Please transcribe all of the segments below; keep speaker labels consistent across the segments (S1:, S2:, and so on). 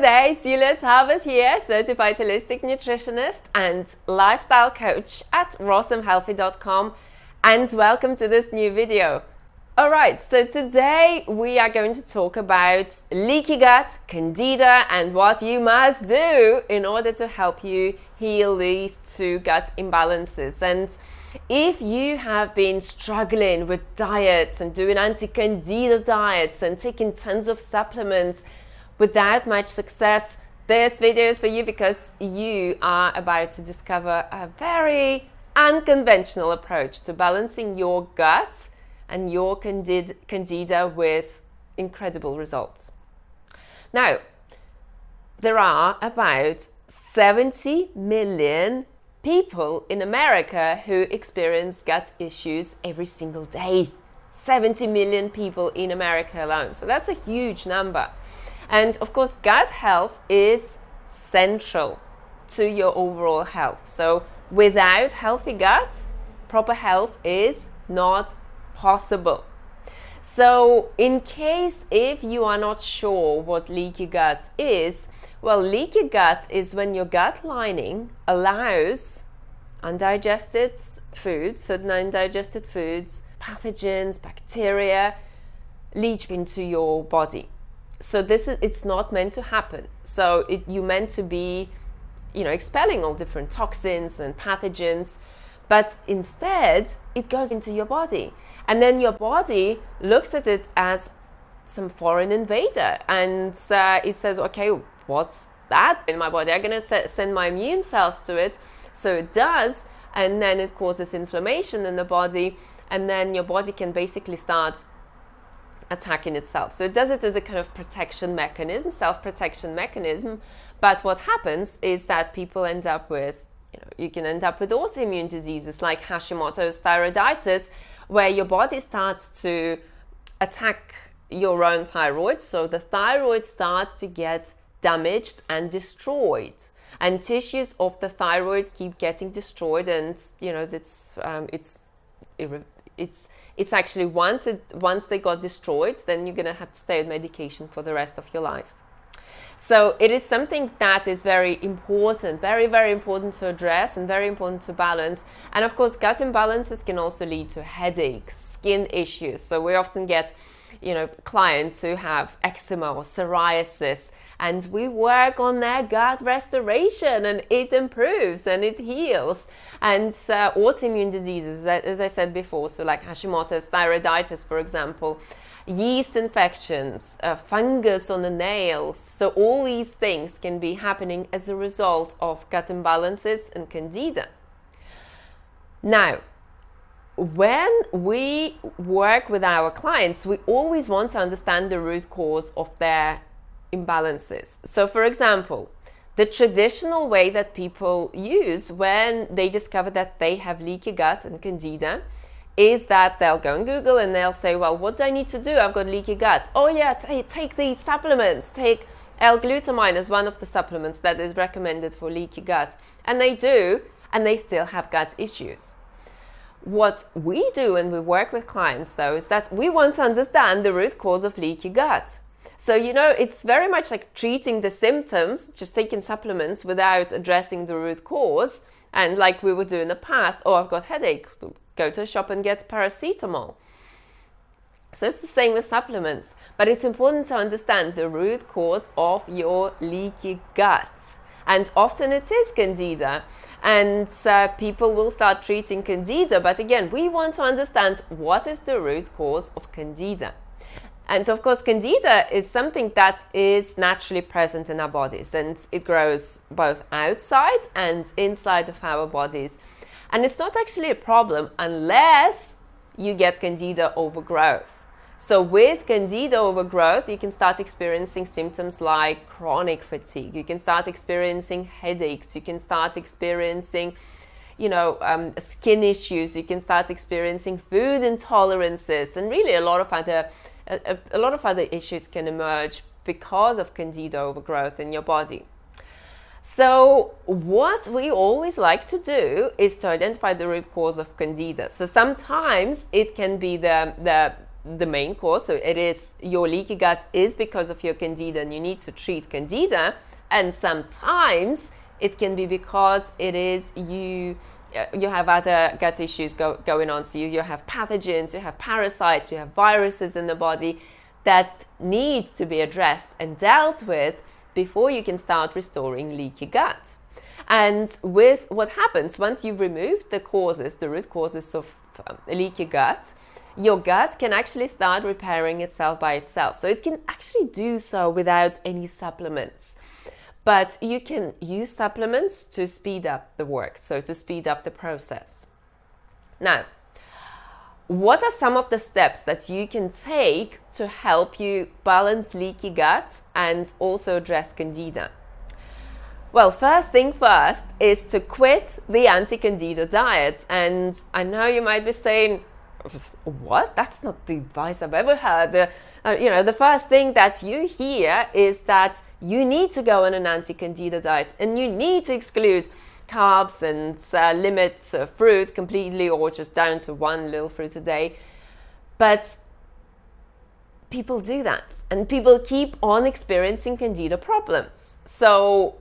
S1: there, it's Julia Talbot here, certified holistic nutritionist and lifestyle coach at rossomhealthy.com, and welcome to this new video. Alright, so today we are going to talk about leaky gut, candida, and what you must do in order to help you heal these two gut imbalances. And if you have been struggling with diets and doing anti-candida diets and taking tons of supplements without much success, this video is for you, because you are about to discover a very unconventional approach to balancing your gut and your candida with incredible results. Now, there are about 70 million people in America who experience gut issues every single day. 70 million people in America alone. So that's a huge number. And of course, gut health is central to your overall health. So without healthy gut, proper health is not possible. So in case if you are not sure what leaky gut is, well, leaky gut is when your gut lining allows undigested foods, certain undigested foods, pathogens, bacteria, leach into your body. So it's not meant to happen. So you're meant to be, expelling all different toxins and pathogens, but instead it goes into your body. And then your body looks at it as some foreign invader, and it says, okay, what's that in my body? I'm going to send my immune cells to it. So it does, and then it causes inflammation in the body, and then your body can basically start attacking itself. So it does it as a kind of protection mechanism, self-protection mechanism. But what happens is that people end up with, you can end up with autoimmune diseases like Hashimoto's thyroiditis, where your body starts to attack your own thyroid. So the thyroid starts to get damaged and destroyed, and tissues of the thyroid keep getting destroyed. And it's actually once they got destroyed, then you're going to have to stay on medication for the rest of your life. So it is something that is very important, very, very important to address and very important to balance. And of course, gut imbalances can also lead to headaches, skin issues. So we often get, clients who have eczema or psoriasis, and we work on their gut restoration, and it improves and it heals. And autoimmune diseases, as I said before, so like Hashimoto's thyroiditis, for example, yeast infections, fungus on the nails. So all these things can be happening as a result of gut imbalances and candida. Now, when we work with our clients, we always want to understand the root cause of their imbalances. So for example, the traditional way that people use when they discover that they have leaky gut and candida is that they'll go on Google and they'll say, well, what do I need to do? I've got leaky gut. Oh yeah, take these supplements. Take L-glutamine as one of the supplements that is recommended for leaky gut. And they do, and they still have gut issues. What we do when we work with clients, though, is that we want to understand the root cause of leaky gut. So, it's very much like treating the symptoms, just taking supplements without addressing the root cause. And like we would do in the past, I've got headache, go to a shop and get paracetamol. So it's the same with supplements, but it's important to understand the root cause of your leaky gut. And often it is candida. And people will start treating candida, but again, we want to understand what is the root cause of candida. And of course, candida is something that is naturally present in our bodies, and it grows both outside and inside of our bodies. And it's not actually a problem unless you get candida overgrowth. So with candida overgrowth, you can start experiencing symptoms like chronic fatigue. You can start experiencing headaches. You can start experiencing, skin issues. You can start experiencing food intolerances, and really a lot of other issues can emerge because of candida overgrowth in your body. So what we always like to do is to identify the root cause of candida. So sometimes it can be the the main cause. So it is, your leaky gut is because of your candida, and you need to treat candida. And sometimes it can be because it is you have other gut issues going on. So you have pathogens, you have parasites, you have viruses in the body that need to be addressed and dealt with before you can start restoring leaky gut. And with what happens once you've removed the root causes of leaky gut, your gut can actually start repairing itself by itself. So it can actually do so without any supplements. But you can use supplements to speed up the work, so to speed up the process. Now, what are some of the steps that you can take to help you balance leaky gut and also address candida? Well, first thing first is to quit the anti-candida diet. And I know you might be saying, what? That's not the advice I've ever heard. The first thing that you hear is that you need to go on an anti-candida diet and you need to exclude carbs and limit fruit completely, or just down to one little fruit a day. But people do that, and people keep on experiencing candida problems. So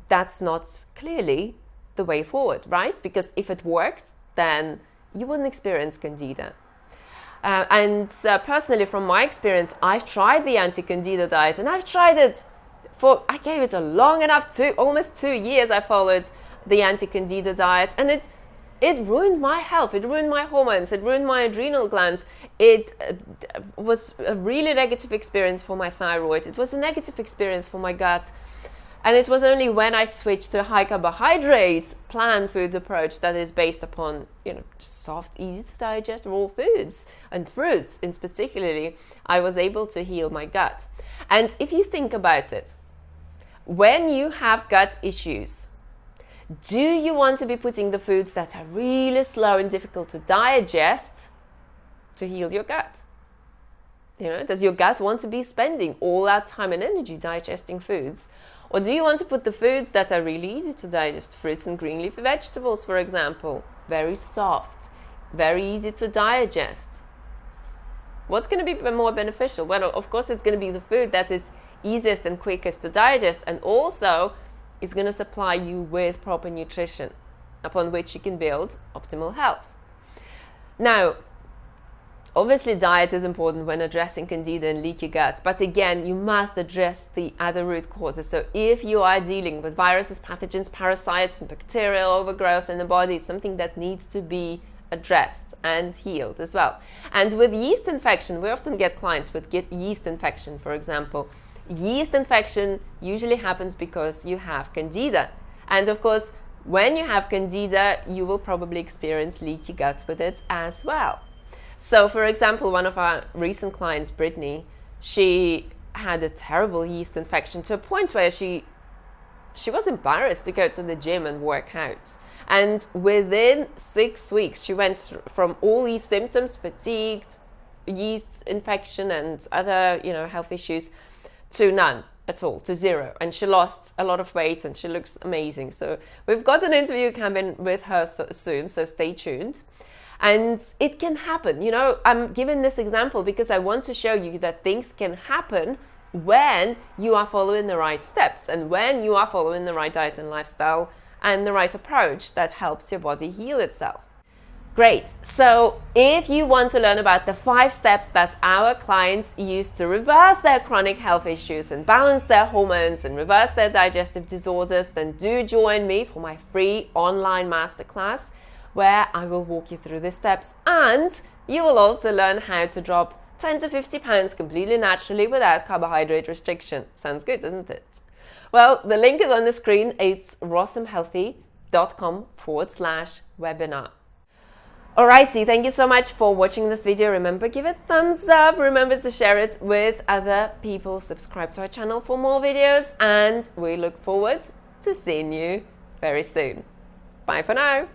S1: that's not clearly the way forward, right? Because if it worked, then you wouldn't experience candida. Personally, from my experience, I've tried the anti-candida diet, and I've tried it I gave it a long enough, almost 2 years I followed the anti-candida diet, and it ruined my health, it ruined my hormones, it ruined my adrenal glands. It was a really negative experience for my thyroid, it was a negative experience for my gut. And it was only when I switched to a high carbohydrate plant foods approach that is based upon, just soft, easy to digest raw foods and fruits in particularly, I was able to heal my gut. And if you think about it, when you have gut issues, do you want to be putting the foods that are really slow and difficult to digest to heal your gut? Does your gut want to be spending all that time and energy digesting foods? Or do you want to put the foods that are really easy to digest, fruits and green leafy vegetables, for example, very soft, very easy to digest? What's going to be more beneficial? Well, of course, it's going to be the food that is easiest and quickest to digest, and also is going to supply you with proper nutrition upon which you can build optimal health. Now, obviously, diet is important when addressing candida and leaky gut, but again, you must address the other root causes. So if you are dealing with viruses, pathogens, parasites, and bacterial overgrowth in the body, it's something that needs to be addressed and healed as well. And with yeast infection, we often get clients with yeast infection, for example. Yeast infection usually happens because you have candida. And of course, when you have candida, you will probably experience leaky gut with it as well. So, for example, one of our recent clients, Brittany, she had a terrible yeast infection to a point where she was embarrassed to go to the gym and work out. And within 6 weeks, she went from all these symptoms, fatigued, yeast infection and other, health issues, to none at all, to zero. And she lost a lot of weight and she looks amazing. So we've got an interview coming with her soon, so stay tuned. And it can happen. I'm giving this example because I want to show you that things can happen when you are following the right steps and when you are following the right diet and lifestyle and the right approach that helps your body heal itself. Great. So if you want to learn about the 5 steps that our clients use to reverse their chronic health issues and balance their hormones and reverse their digestive disorders, then do join me for my free online masterclass, where I will walk you through the steps, and you will also learn how to drop 10 to 50 pounds completely naturally without carbohydrate restriction. Sounds good, doesn't it? Well, the link is on the screen. It's rossumhealthy.com/webinar. Alrighty, thank you so much for watching this video. Remember, give it a thumbs up. Remember to share it with other people. Subscribe to our channel for more videos, and we look forward to seeing you very soon. Bye for now.